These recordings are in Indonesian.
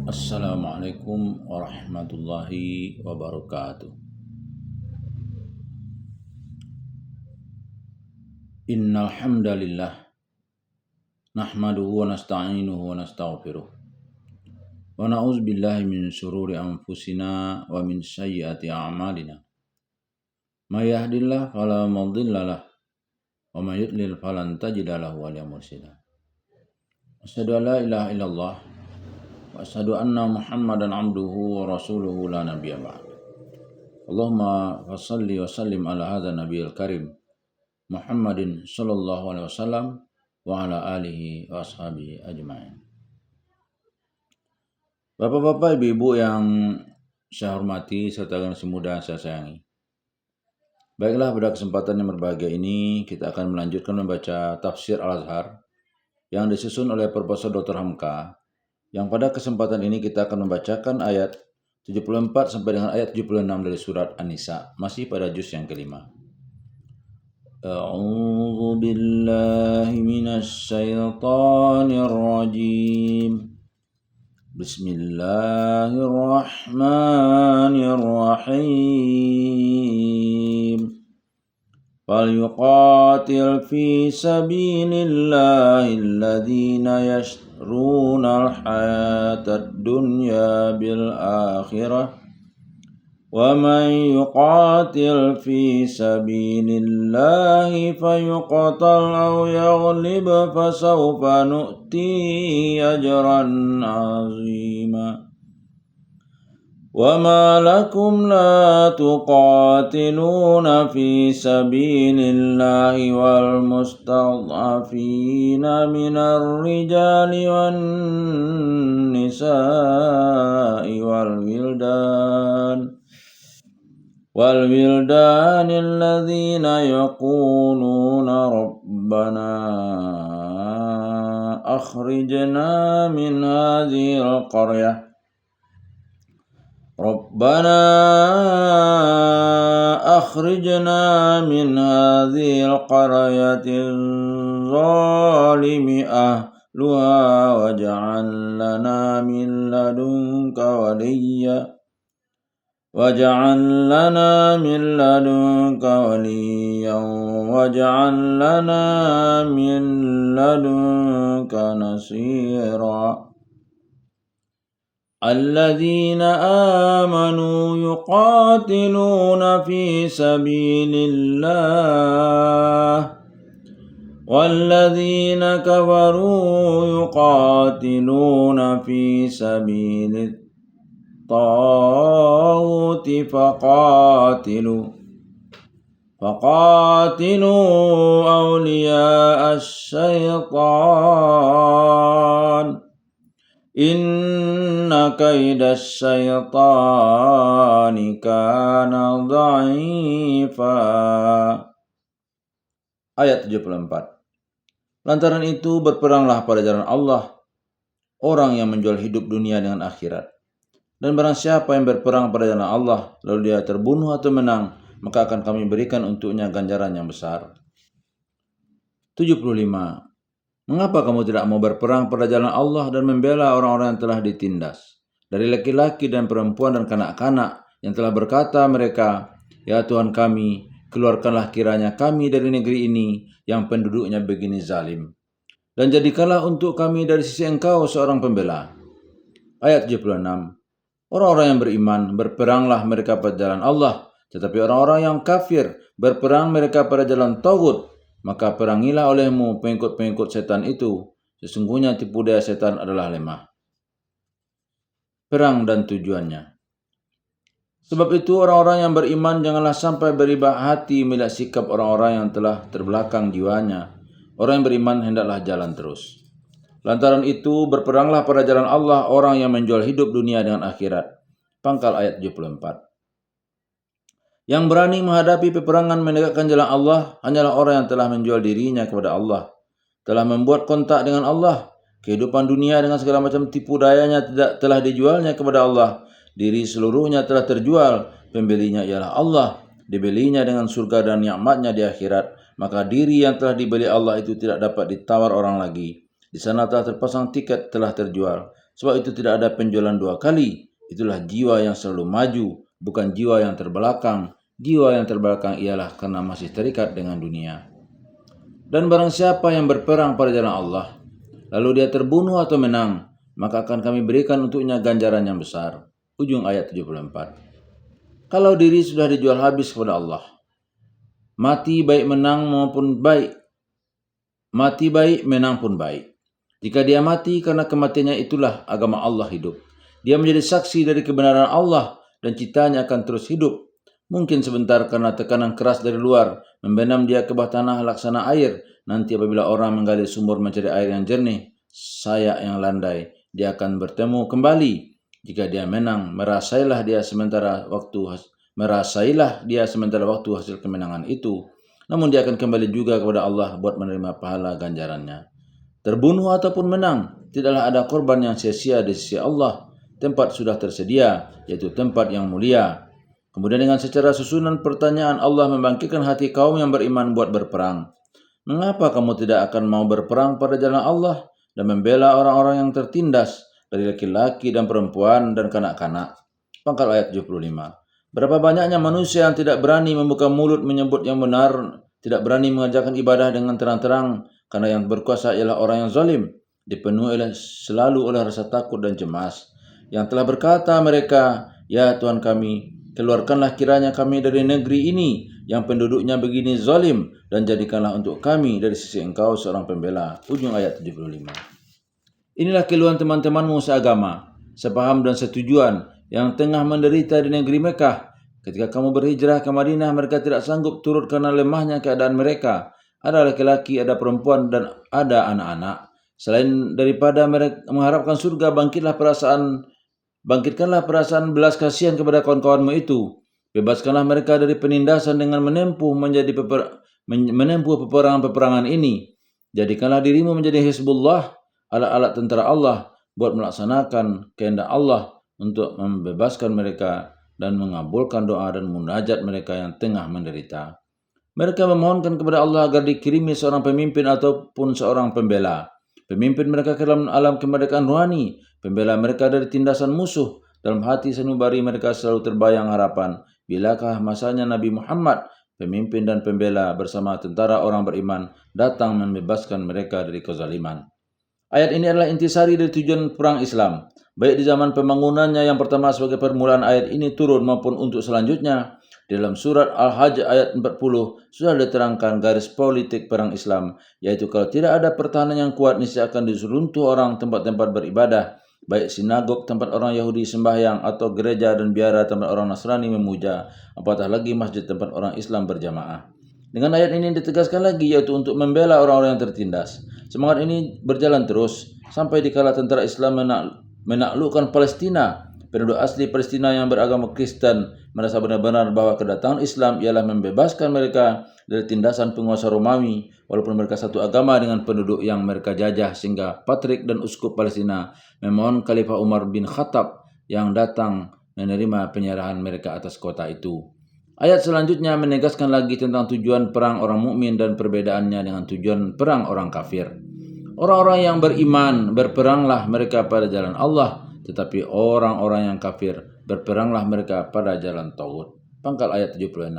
Assalamualaikum warahmatullahi wabarakatuh. Innal hamdalillah nahmaduhu wa nasta'inuhu wa nastaghfiruh. Wa na'udzu billahi min shururi anfusina wa min sayyiati a'malina. May yahdihillahu fala mudhillalah wa may yudlil falan tajida lahu waliyyan mursyida. Asyhadu an la ilaha illallah wa asyhadu anna Muhammadan abduhu wa rasuluhu la nabiyya ba'd. Allahumma shalli wa sallim ala hadzal nabiyil karim Muhammadin sallallahu alaihi wasallam wa ala alihi wa ashabihi ajma'in. Bapak-bapak, ibu-ibu yang saya hormati serta generasi muda yang saya sayangi. Baiklah, pada kesempatan yang berbahagia ini kita akan melanjutkan membaca tafsir Al-Azhar yang disusun oleh Profesor Dr. Hamka, yang pada kesempatan ini kita akan membacakan ayat 74 sampai dengan ayat 76 dari surat An-Nisa, masih pada juz yang kelima. A'udzu billahi minasy syaithanir rajim. Bismillahirrahmanirrahim. Falyuqatil fi sabilillahi alladhina yashruna al-hayatad dunya bil akhirah. وَمَنْ يُقَاتِلْ فِي سَبِيلِ اللَّهِ فَيُقْتَلْ أَوْ يَغْلِبْ فَسَوْفَ نُؤْتِيهِ أَجْرًا عَظِيمًا. وَمَا لَكُمْ لَا تُقَاتِلُونَ فِي سَبِيلِ اللَّهِ وَالْمُسْتَضْعَفِينَ مِنَ الرِّجَالِ وَالنِّسَاءِ والولدان الذين يقولون ربنا أخرجنا من هذه القرية الظالم أهلها واجعل لنا من لدنك وليا واجعل لنا من لدنك نصيرا. الذين آمنوا يقاتلون في سبيل الله والذين كفروا يقاتلون في سبيل الطاغوت فقاتلوا أولياء الشيطان إن كيد الشيطان كان ضعيفا. Ayat 74. Lantaran itu berperanglah pada jalan Allah orang yang menjual hidup dunia dengan akhirat. Dan barang siapa yang berperang pada jalan Allah lalu dia terbunuh atau menang, maka akan kami berikan untuknya ganjaran yang besar. 75. Mengapa kamu tidak mau berperang pada jalan Allah dan membela orang-orang yang telah ditindas dari laki-laki dan perempuan dan kanak-kanak yang telah berkata mereka, ya Tuhan kami, keluarkanlah kiranya kami dari negeri ini yang penduduknya begini zalim, dan jadikanlah untuk kami dari sisi Engkau seorang pembela. Ayat 76. Orang-orang yang beriman berperanglah mereka pada jalan Allah, tetapi orang-orang yang kafir berperang mereka pada jalan Taghut, maka perangilah olehmu pengikut-pengikut setan itu, sesungguhnya tipu daya setan adalah lemah. Perang dan tujuannya. Sebab itu orang-orang yang beriman janganlah sampai beribah hati melihat sikap orang-orang yang telah terbelakang jiwanya. Orang yang beriman hendaklah jalan terus. Lantaran itu berperanglah pada jalan Allah orang yang menjual hidup dunia dengan akhirat. Pangkal ayat 74. Yang berani menghadapi peperangan menegakkan jalan Allah hanyalah orang yang telah menjual dirinya kepada Allah, telah membuat kontak dengan Allah. Kehidupan dunia dengan segala macam tipu dayanya telah dijualnya kepada Allah. Diri seluruhnya telah terjual, pembelinya ialah Allah. Dibelinya dengan surga dan nikmatnya di akhirat. Maka diri yang telah dibeli Allah itu tidak dapat ditawar orang lagi. Di sana telah terpasang tiket, telah terjual. Sebab itu tidak ada penjualan dua kali. Itulah jiwa yang selalu maju, bukan jiwa yang terbelakang. Jiwa yang terbelakang ialah karena masih terikat dengan dunia. Dan barang siapa yang berperang pada jalan Allah, lalu dia terbunuh atau menang, maka akan kami berikan untuknya ganjaran yang besar. Ujung ayat 74. Kalau diri sudah dijual habis kepada Allah, mati baik menang pun baik. Jika dia mati karena kematiannya, itulah agama Allah hidup. Dia menjadi saksi dari kebenaran Allah dan citanya akan terus hidup. Mungkin sebentar karena tekanan keras dari luar membenam dia ke bawah tanah laksana air. Nanti apabila orang menggali sumur mencari air yang jernih, sayak yang landai, dia akan bertemu kembali. Jika dia menang, merasailah dia sementara waktu hasil kemenangan itu. Namun dia akan kembali juga kepada Allah buat menerima pahala ganjarannya. Terbunuh ataupun menang, tidaklah ada korban yang sia-sia di sisi Allah. Tempat sudah tersedia, yaitu tempat yang mulia. Kemudian dengan secara susunan pertanyaan, Allah membangkitkan hati kaum yang beriman buat berperang. Mengapa kamu tidak akan mau berperang pada jalan Allah dan membela orang-orang yang tertindas dari laki-laki dan perempuan dan kanak-kanak? Pangkal ayat 75. Berapa banyaknya manusia yang tidak berani membuka mulut menyebut yang benar, tidak berani mengerjakan ibadah dengan terang-terang, karena yang berkuasa ialah orang yang zalim, dipenuhi selalu oleh rasa takut dan cemas. Yang telah berkata mereka, ya Tuhan kami, keluarkanlah kiranya kami dari negeri ini yang penduduknya begini zalim, dan jadikanlah untuk kami dari sisi Engkau seorang pembela. Ujung ayat 75. Inilah keluhan teman-temanmu seagama, sepaham dan setujuan yang tengah menderita di negeri Mekah. Ketika kamu berhijrah ke Madinah, mereka tidak sanggup turut karena lemahnya keadaan mereka. Ada laki-laki, ada perempuan, dan ada anak-anak. Selain daripada mereka mengharapkan surga, bangkitkanlah perasaan belas kasihan kepada kawan-kawanmu itu. Bebaskanlah mereka dari penindasan dengan menempuh peperangan ini. Jadikanlah dirimu menjadi Hizbullah, alat-alat tentara Allah, buat melaksanakan kehendak Allah untuk membebaskan mereka dan mengabulkan doa dan munajat mereka yang tengah menderita. Mereka memohonkan kepada Allah agar dikirimi seorang pemimpin ataupun seorang pembela. Pemimpin mereka ke dalam alam kemerdekaan rohani, pembela mereka dari tindasan musuh. Dalam hati sanubari mereka selalu terbayang harapan, bilakah masanya Nabi Muhammad, pemimpin dan pembela bersama tentara orang beriman, datang membebaskan mereka dari kezaliman. Ayat ini adalah intisari dari tujuan perang Islam, baik di zaman pembangunannya yang pertama sebagai permulaan ayat ini turun maupun untuk selanjutnya. Di dalam surat Al-Hajj ayat 40 sudah diterangkan garis politik perang Islam, yaitu kalau tidak ada pertahanan yang kuat, niscaya akan diseruntuh orang tempat-tempat beribadah, baik sinagog tempat orang Yahudi sembahyang atau gereja dan biara tempat orang Nasrani memuja, apatah lagi masjid tempat orang Islam berjamaah. Dengan ayat ini ditegaskan lagi, yaitu untuk membela orang-orang yang tertindas. Semangat ini berjalan terus sampai dikala tentara Islam menaklukkan Palestina. Penduduk asli Palestina yang beragama Kristen merasa benar-benar bahwa kedatangan Islam ialah membebaskan mereka dari tindasan penguasa Romawi, walaupun mereka satu agama dengan penduduk yang mereka jajah, sehingga Patrik dan uskup Palestina memohon Khalifah Umar bin Khattab yang datang menerima penyerahan mereka atas kota itu. Ayat selanjutnya menegaskan lagi tentang tujuan perang orang mukmin dan perbedaannya dengan tujuan perang orang kafir. Orang-orang yang beriman berperanglah mereka pada jalan Allah, tetapi orang-orang yang kafir berperanglah mereka pada jalan Tauhid. Pangkal ayat 76.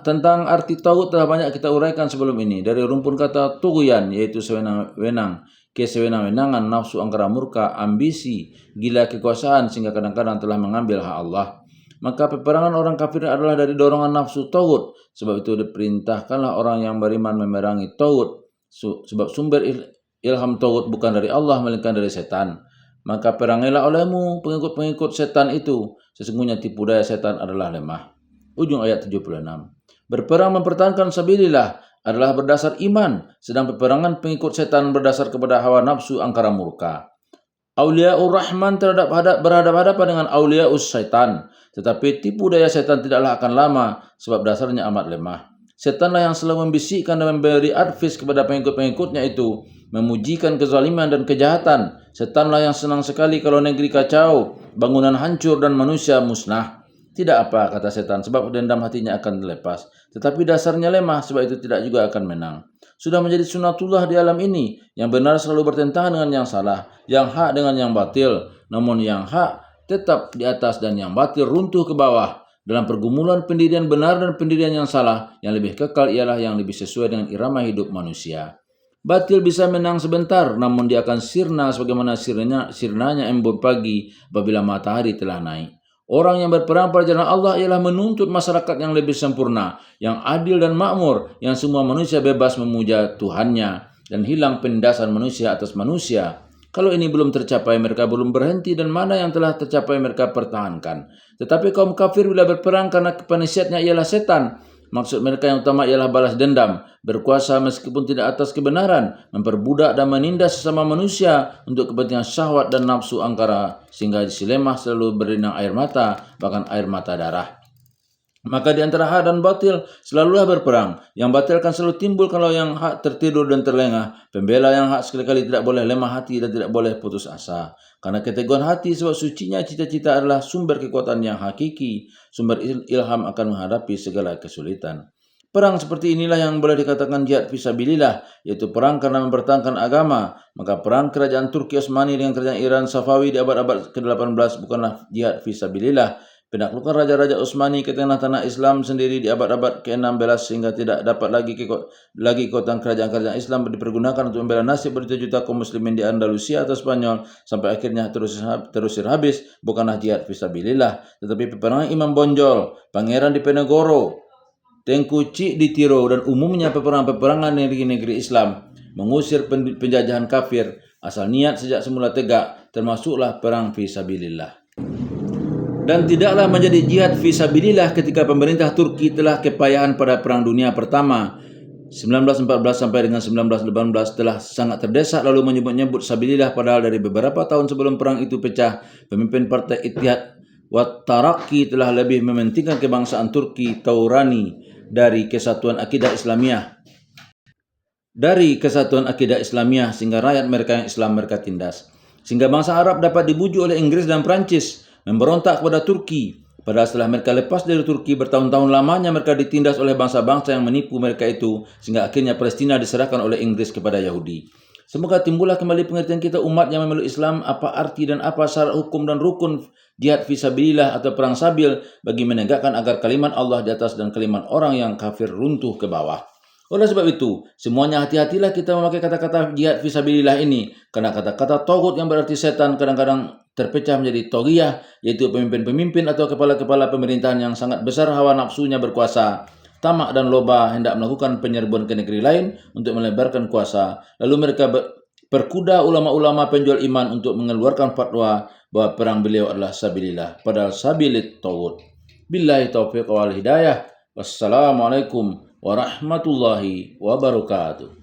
Tentang arti Tauhid telah banyak kita uraikan sebelum ini. Dari rumpun kata tughyan, yaitu sewenang-wenang, kesewenang-wenangan, nafsu angkara murka, ambisi, gila kekuasaan, sehingga kadang-kadang telah mengambil hak Allah. Maka peperangan orang kafir adalah dari dorongan nafsu Tauhid. Sebab itu diperintahkanlah orang yang beriman memerangi Tauhid. Sebab sumber ilham Tauhid bukan dari Allah, melainkan dari setan. Maka perangailah olehmu pengikut-pengikut setan itu. Sesungguhnya tipu daya setan adalah lemah. Ujung ayat 76. Berperang mempertahankan sabilillah adalah berdasar iman, sedang peperangan pengikut setan berdasar kepada hawa nafsu angkara murka. Auliaur Rahman berhadapan-hadapan dengan auliaus syaitan, tetapi tipu daya setan tidaklah akan lama sebab dasarnya amat lemah. Setanlah yang selalu membisikkan dan memberi advice kepada pengikut-pengikutnya itu, memujikan kezaliman dan kejahatan. Setanlah yang senang sekali kalau negeri kacau, bangunan hancur dan manusia musnah. Tidak apa, kata setan, sebab dendam hatinya akan dilepas. Tetapi dasarnya lemah, sebab itu tidak juga akan menang. sudah menjadi sunatullah di alam ini. Yang benar selalu bertentangan dengan yang salah, yang hak dengan yang batil. Namun yang hak tetap di atas dan yang batil runtuh ke bawah. Dalam pergumulan pendirian benar dan pendirian yang salah, yang lebih kekal ialah yang lebih sesuai dengan irama hidup manusia. Batil bisa menang sebentar, namun dia akan sirna sebagaimana sirnanya embun pagi apabila matahari telah naik. Orang yang berperang pada jalan Allah ialah menuntut masyarakat yang lebih sempurna, yang adil dan makmur, yang semua manusia bebas memuja Tuhannya dan hilang penindasan manusia atas manusia. Kalau ini belum tercapai, mereka belum berhenti, dan mana yang telah tercapai mereka pertahankan. Tetapi kaum kafir bila berperang karena penasihatnya ialah setan, maksud mereka yang utama ialah balas dendam, berkuasa meskipun tidak atas kebenaran, memperbudak dan menindas sesama manusia untuk kepentingan syahwat dan nafsu angkara, sehingga diselemah selalu berinang air mata, bahkan air mata darah. Maka di antara hak dan batil selalulah berperang. Yang batil akan selalu timbul kalau yang hak tertidur dan terlengah. Pembela yang hak sekali-kali tidak boleh lemah hati dan tidak boleh putus asa. Karena keteguhan hati sebab sucinya cita-cita adalah sumber kekuatan yang hakiki, sumber ilham akan menghadapi segala kesulitan. Perang seperti inilah yang boleh dikatakan jihad fisabilillah, yaitu perang karena mempertahankan agama. Maka perang kerajaan Turki Utsmani dengan kerajaan Iran Safawi di abad-abad ke-18 bukanlah jihad fisabilillah. Penaklukan Raja-Raja Utsmani ke tengah tanah Islam sendiri di abad-abad ke-16 sehingga tidak dapat lagi kekuatan kerajaan-kerajaan Islam dipergunakan untuk membela nasib berjuta-juta kaum muslimin di Andalusia atau Spanyol sampai akhirnya terusir habis bukanlah jihad fisabilillah, tetapi peperangan Imam Bonjol, Pangeran Diponegoro, Tengku Cik di Tiro, dan umumnya peperangan negeri-negeri Islam mengusir penjajahan kafir. Asal niat sejak semula tegak, termasuklah perang fisabilillah. Dan tidaklah menjadi jihad fisabilillah ketika pemerintah Turki telah kepayahan pada Perang Dunia Pertama 1914 sampai dengan 1918 telah sangat terdesak lalu menyebut-nyebut sabilillah, padahal dari beberapa tahun sebelum perang itu pecah, pemimpin Partai Ittihad Wat Taraqi telah lebih mementingkan kebangsaan Turki Taurani dari kesatuan akidah Islamiyah sehingga rakyat mereka yang Islam mereka tindas. Sehingga bangsa Arab dapat dibujuk oleh Inggris dan Prancis memberontak kepada Turki. Padahal setelah mereka lepas dari Turki, bertahun-tahun lamanya mereka ditindas oleh bangsa-bangsa yang menipu mereka itu, sehingga akhirnya Palestina diserahkan oleh Inggris kepada Yahudi. Semoga timbullah kembali pengertian kita umat yang memeluk Islam, apa arti dan apa syarat hukum dan rukun jihad fisabilillah atau perang sabil bagi menegakkan agar kalimat Allah di atas dan kalimat orang yang kafir runtuh ke bawah. Oleh sebab itu, semuanya hati-hatilah kita memakai kata-kata jihad fisabilillah ini, karena kata-kata togut yang berarti setan kadang-kadang terpecah menjadi togiyah, yaitu pemimpin-pemimpin atau kepala-kepala pemerintahan yang sangat besar hawa nafsunya berkuasa, tamak dan loba hendak melakukan penyerbuan ke negeri lain untuk melebarkan kuasa. Lalu mereka berkuda ulama-ulama penjual iman untuk mengeluarkan fatwa bahwa perang beliau adalah sabilillah, padahal sabilit togut. Billahi taufiq wal hidayah. Wassalamualaikum warahmatullahi wabarakatuh.